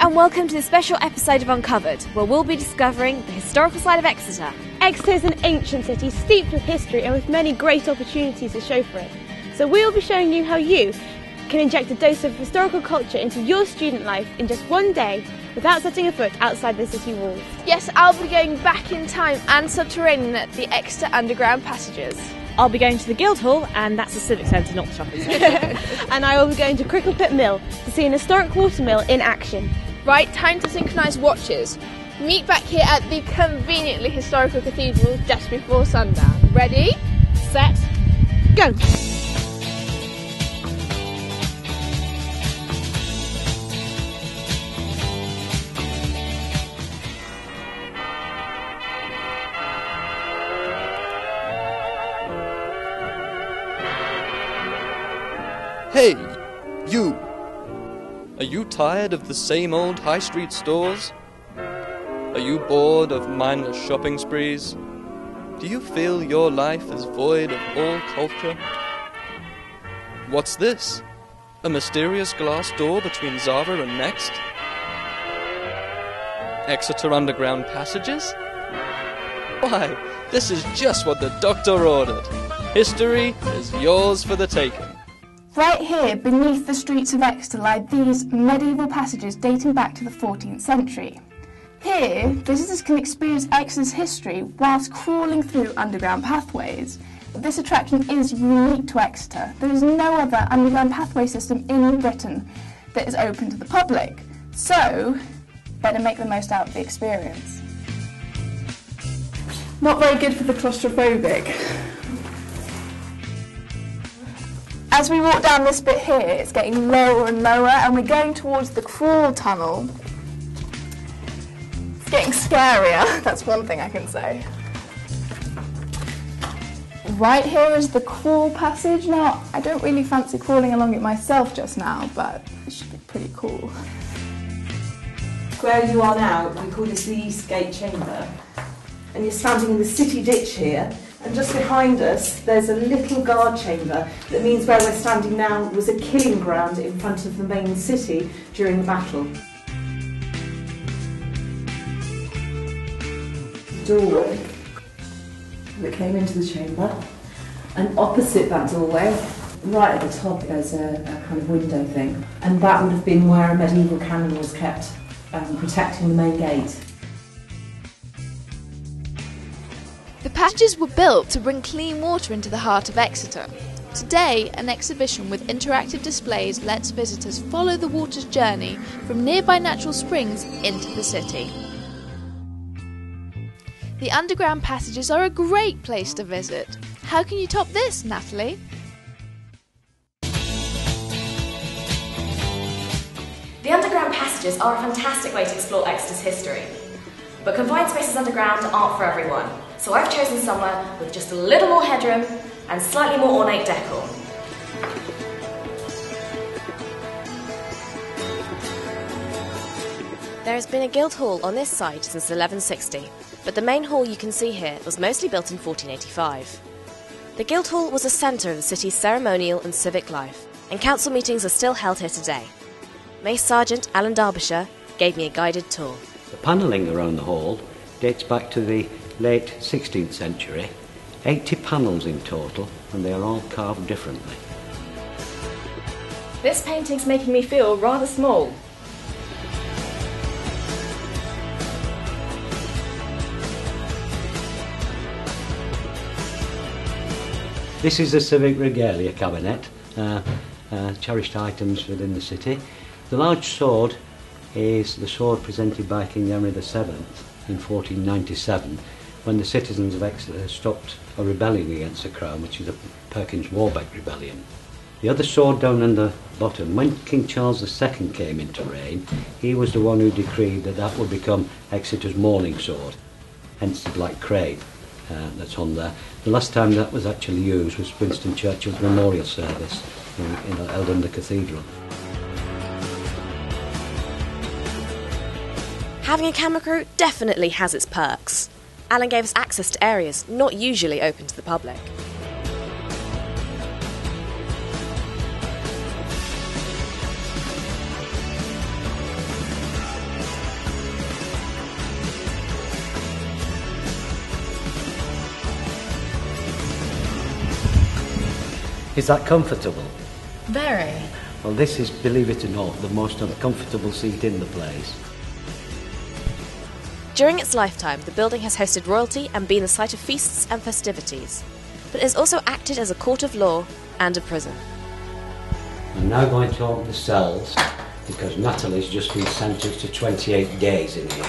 and welcome to this special episode of Uncovered, where we'll be discovering the historical side of Exeter. Exeter is an ancient city steeped with history and with many great opportunities to show for it. So we will be showing you how you can inject a dose of historical culture into your student life in just one day without setting a foot outside the city walls. Yes, I'll be going back in time and subterranean at the Exeter underground passages. I'll be going to the Guildhall, and that's the Civic Centre, not the shopping centre. And I will be going to Cricklepit Mill to see an historic watermill in action. Right, time to synchronise watches. Meet back here at the conveniently historical cathedral just before sundown. Ready, set, go! Hey, you! Are you tired of the same old high street stores? Are you bored of mindless shopping sprees? Do you feel your life is void of all culture? What's this? A mysterious glass door between Zara and Next? Exeter underground passages? Why, this is just what the doctor ordered. History is yours for the taking. Right here, beneath the streets of Exeter, lie these medieval passages dating back to the 14th century. Here, visitors can experience Exeter's history whilst crawling through underground pathways. This attraction is unique to Exeter. There is no other underground pathway system in Britain that is open to the public, so better make the most out of the experience. Not very good for the claustrophobic. As we walk down this bit here, it's getting lower and lower, and we're going towards the crawl tunnel. It's getting scarier, that's one thing I can say. Right here is the crawl passage. Now, I don't really fancy crawling along it myself just now, but it should be pretty cool. Where you are now, we call this the East Gate Chamber, and you're standing in the city ditch here. And just behind us, there's a little guard chamber that means where we're standing now was a killing ground in front of the main city during the battle. Doorway that came into the chamber, and opposite that doorway, right at the top, there's a kind of window thing, and that would have been where a medieval cannon was kept, protecting the main gate. The passages were built to bring clean water into the heart of Exeter. Today, an exhibition with interactive displays lets visitors follow the water's journey from nearby natural springs into the city. The underground passages are a great place to visit. How can you top this, Natalie? The underground passages are a fantastic way to explore Exeter's history. But confined spaces underground aren't for everyone, so I've chosen somewhere with just a little more headroom and slightly more ornate decor. There has been a Guildhall on this site since 1160, but the main hall you can see here was mostly built in 1485. The Guildhall was a centre of the city's ceremonial and civic life, and council meetings are still held here today. Mace Sergeant Alan Derbyshire gave me a guided tour. The panelling around the hall dates back to the late 16th century, 80 panels in total, and they are all carved differently. This painting's making me feel rather small. This is the Civic Regalia cabinet, cherished items within the city. The large sword is the sword presented by King Henry VII in 1497 when the citizens of Exeter stopped a rebellion against the Crown, which is the Perkins-Warbeck Rebellion. The other sword down on the bottom, when King Charles II came into reign, he was the one who decreed that that would become Exeter's mourning sword, hence the black crane that's on there. The last time that was actually used was Winston Churchill's memorial service held in the cathedral. Having a camera crew definitely has its perks. Alan gave us access to areas not usually open to the public. Is that comfortable? Very. Well, this is, believe it or not, the most uncomfortable seat in the place. During its lifetime, the building has hosted royalty and been the site of feasts and festivities, but it has also acted as a court of law and a prison. I'm now going to open the cells because Natalie's just been sentenced to 28 days in here.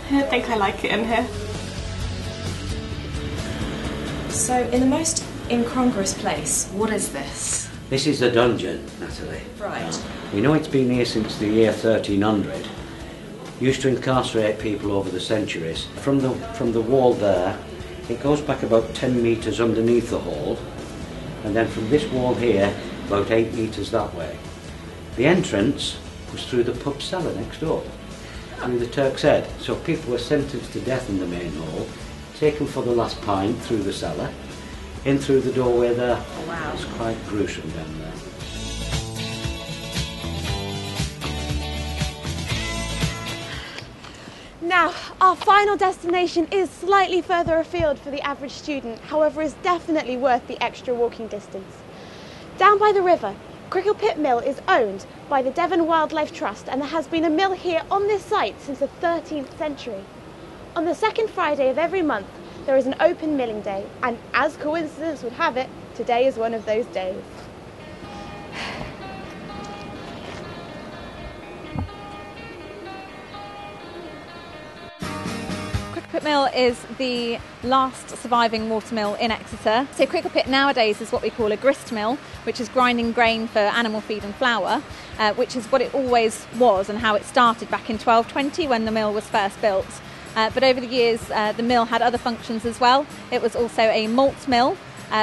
I think I like it in here. So, in the most incongruous place, what is this? This is the dungeon, Natalie. Right. We know it's been here since the year 1300. Used to incarcerate people over the centuries. From the wall there, it goes back about 10 metres underneath the hall, and then from this wall here, about 8 metres that way. The entrance was through the pub cellar next door, through the Turk's Head. So people were sentenced to death in the main hall, taken for the last pint through the cellar, in through the doorway there. Oh, wow. It's quite gruesome down there. Now, our final destination is slightly further afield for the average student, however is definitely worth the extra walking distance. Down by the river, Crickle Pit Mill is owned by the Devon Wildlife Trust, and there has been a mill here on this site since the 13th century. On the second Friday of every month, there is an open milling day, and as coincidence would have it, today is one of those days. Crickle Pit Mill is the last surviving watermill in Exeter. So Crickle Pit nowadays is what we call a grist mill, which is grinding grain for animal feed and flour, which is what it always was and how it started back in 1220 when the mill was first built. But over the years, the mill had other functions as well. It was also a malt mill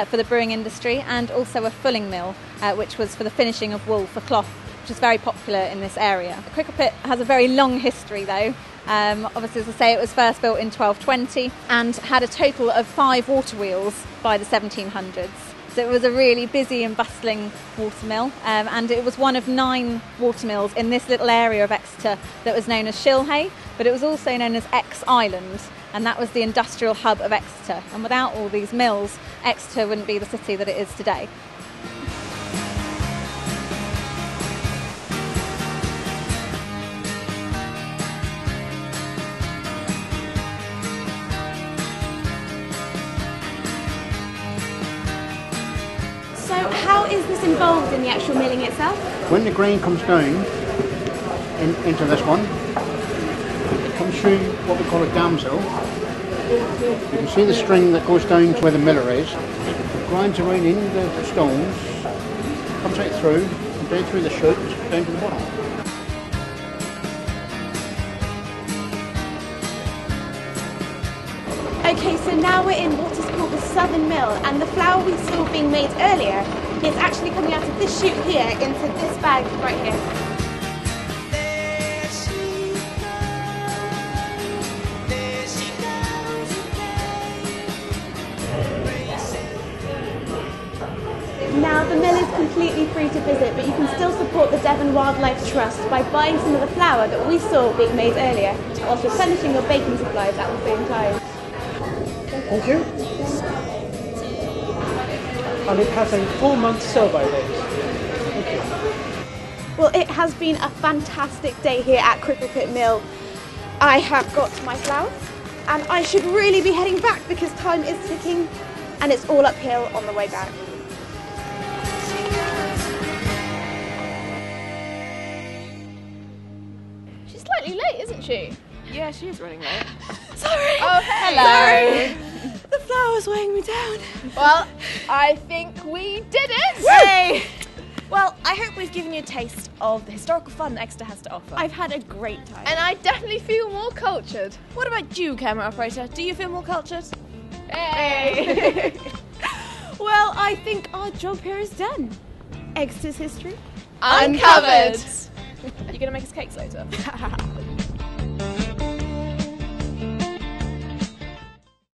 for the brewing industry, and also a fulling mill, which was for the finishing of wool for cloth, which is very popular in this area. Crickle Pit has a very long history though. Obviously, as I say, it was first built in 1220 and had a total of 5 water wheels by the 1700s. So it was a really busy and bustling watermill, and it was one of 9 watermills in this little area of Exeter that was known as Shilhay, but it was also known as X Island, and that was the industrial hub of Exeter. And without all these mills, Exeter wouldn't be the city that it is today. So how is this involved in the actual milling itself? When the grain comes down into this one, it comes through what we call a damsel. You can see the string that goes down to where the miller is. It grinds around in the stones, comes right through, and down through the chute, down to the bottom. Okay, so now we're in what is called the Southern Mill, and the flour we saw being made earlier is actually coming out of this chute here into this bag right here. Now the mill is completely free to visit, but you can still support the Devon Wildlife Trust by buying some of the flour that we saw being made earlier, whilst replenishing your baking supplies at the same time. Thank you. And it has a 4-month sell-by date. Thank you. Well, it has been a fantastic day here at Crickle Pit Mill. I have got my flowers, and I should really be heading back because time is ticking, and it's all uphill on the way back. She's slightly late, isn't she? Yeah, she is running late. Sorry. Oh, hey. Hello. The flowers weighing me down. Well, I think we did it. Hey! Well, I hope we've given you a taste of the historical fun that Exeter has to offer. I've had a great time. And I definitely feel more cultured. What about you, camera operator? Do you feel more cultured? Hey! Well, I think our job here is done. Exeter's history Uncovered. Are you going to make us cakes later?